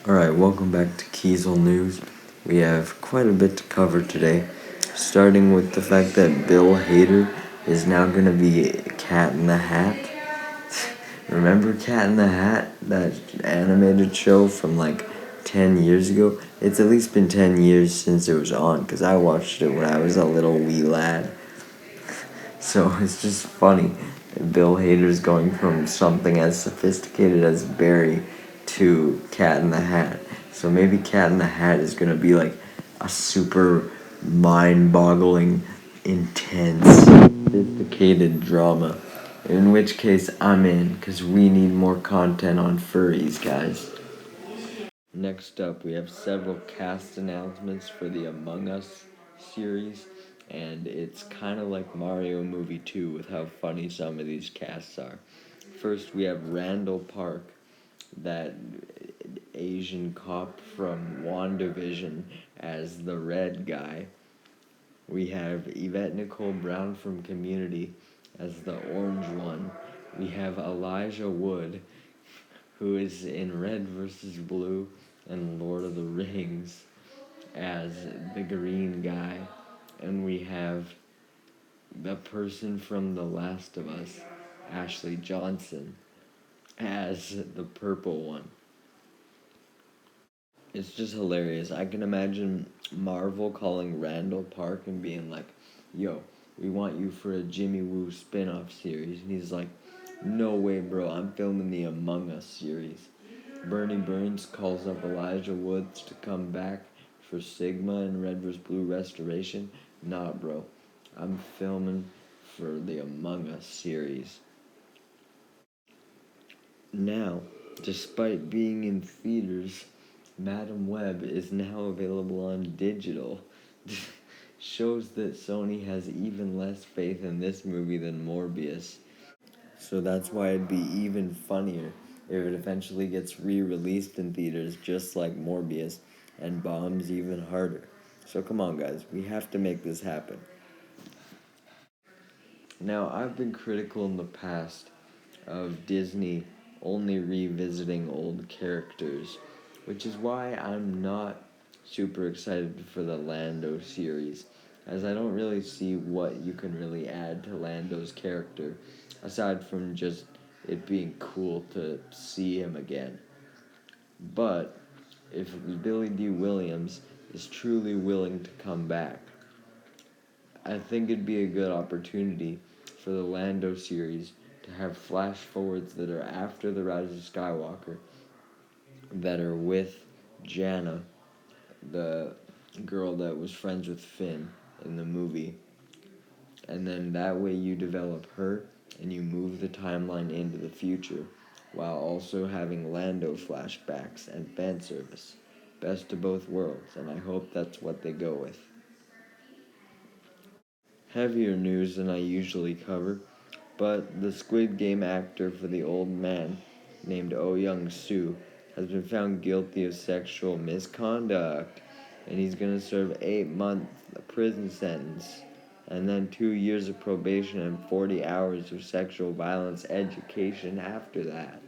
Alright, welcome back to Kiesel News. We have quite a bit to cover today, starting with the fact that Bill Hader is now going to be Cat in the Hat. Remember Cat in the Hat, that animated show from like 10 years ago? It's at least been 10 years since it was on, because I watched it when I was a little wee lad. So it's just funny. Bill Hader's going from something as sophisticated as Barry to Cat in the Hat. So maybe Cat in the Hat is gonna be like a super mind-boggling, intense, sophisticated drama. In which case, I'm in, because we need more content on furries, guys. Next up, we have several cast announcements for the Among Us series, and it's kind of like Mario Movie 2 with how funny some of these casts are. First, we have Randall Park, that Asian cop from WandaVision, as the red guy. We have Yvette Nicole Brown from Community as the orange one. We have Elijah Wood, who is in Red vs. Blue and Lord of the Rings, as the green guy. And we have the person from The Last of Us, Ashley Johnson, as the purple one. It's just hilarious. I can imagine Marvel calling Randall Park and being like, yo, we want you for a Jimmy Woo spin-off series. And he's like, no way, bro, I'm filming the Among Us series. Bernie Burns calls up Elijah Woods to come back for Sigma and Red vs. Blue Restoration. Nah, bro, I'm filming for the Among Us series. Now, despite being in theaters, Madam Web is now available on digital. Shows that Sony has even less faith in this movie than Morbius. So that's why it'd be even funnier if it eventually gets re-released in theaters just like Morbius and bombs even harder. So come on, guys, we have to make this happen. Now, I've been critical in the past of Disney only revisiting old characters, which is why I'm not super excited for the Lando series, as I don't really see what you can really add to Lando's character, aside from just it being cool to see him again. But if Billy D. Williams is truly willing to come back, I think it'd be a good opportunity for the Lando series to have flash forwards that are after the Rise of Skywalker, that are with Janna, the girl that was friends with Finn in the movie. And then that way you develop her and you move the timeline into the future while also having Lando flashbacks and fan service. Best of both worlds, and I hope that's what they go with. Heavier news than I usually cover, but the Squid Game actor for the old man, named Oh Young-soo, has been found guilty of sexual misconduct, and he's going to serve 8-month prison sentence, and then 2 years of probation and 40 hours of sexual violence education after that.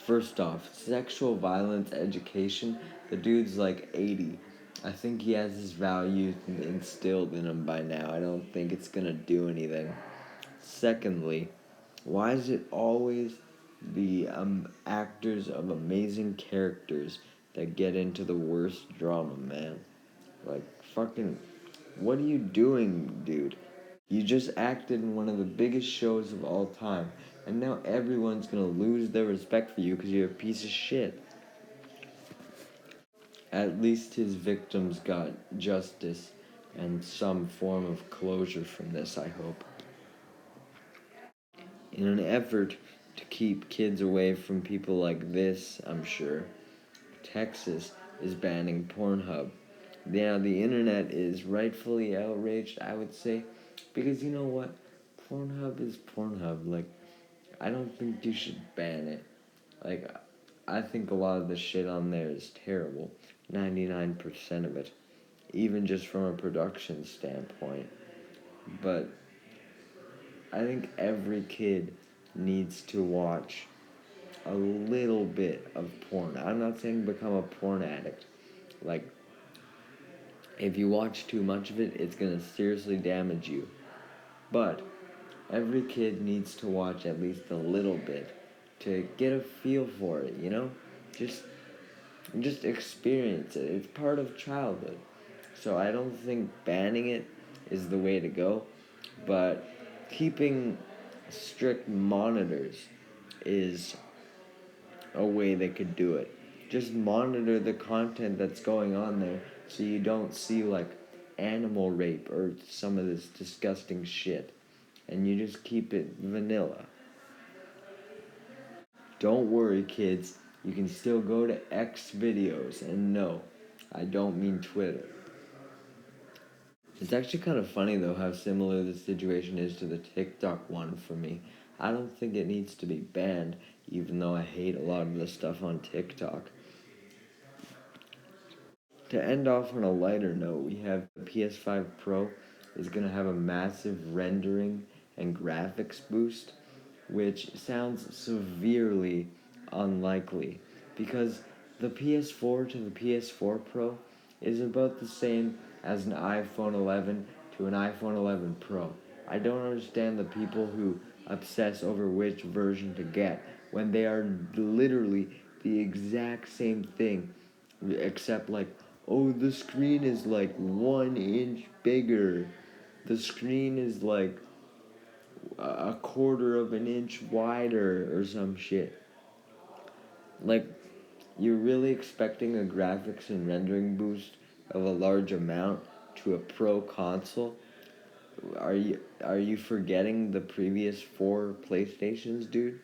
First off, sexual violence education, the dude's like 80. I think he has his values instilled in him by now. I don't think it's gonna do anything. Secondly, why is it always the actors of amazing characters that get into the worst drama, man? Like, fucking, what are you doing, dude? You just acted in one of the biggest shows of all time, and now everyone's gonna lose their respect for you because you're a piece of shit. At least his victims got justice and some form of closure from this, I hope. In an effort to keep kids away from people like this, I'm sure, Texas is banning Pornhub. Now, the internet is rightfully outraged, I would say, because you know what? Pornhub is Pornhub. Like, I don't think you should ban it. Like, I think a lot of the shit on there is terrible. 99% of it. Even just from a production standpoint. But I think every kid needs to watch a little bit of porn. I'm not saying become a porn addict. Like, if you watch too much of it, it's gonna seriously damage you. But every kid needs to watch at least a little bit to get a feel for it, you know? Just experience it. It's part of childhood. So I don't think banning it is the way to go, but keeping strict monitors is a way they could do it. Just monitor the content that's going on there so you don't see like animal rape or some of this disgusting shit. And you just keep it vanilla. Don't worry, kids. You can still go to X videos, and no, I don't mean Twitter. It's actually kind of funny though how similar the situation is to the TikTok one for me. I don't think it needs to be banned, even though I hate a lot of the stuff on TikTok. To end off on a lighter note, we have the PS5 Pro is going to have a massive rendering and graphics boost, which sounds severely unlikely because the PS4 to the PS4 Pro is about the same as an iPhone 11 to an iPhone 11 Pro. I don't understand the people who obsess over which version to get when they are literally the exact same thing, except like, oh, the screen is like 1 inch bigger. The screen is like a quarter of an inch wider or some shit. Like, you're really expecting a graphics and rendering boost of a large amount to a pro console? Are you forgetting the previous 4 PlayStations, dude?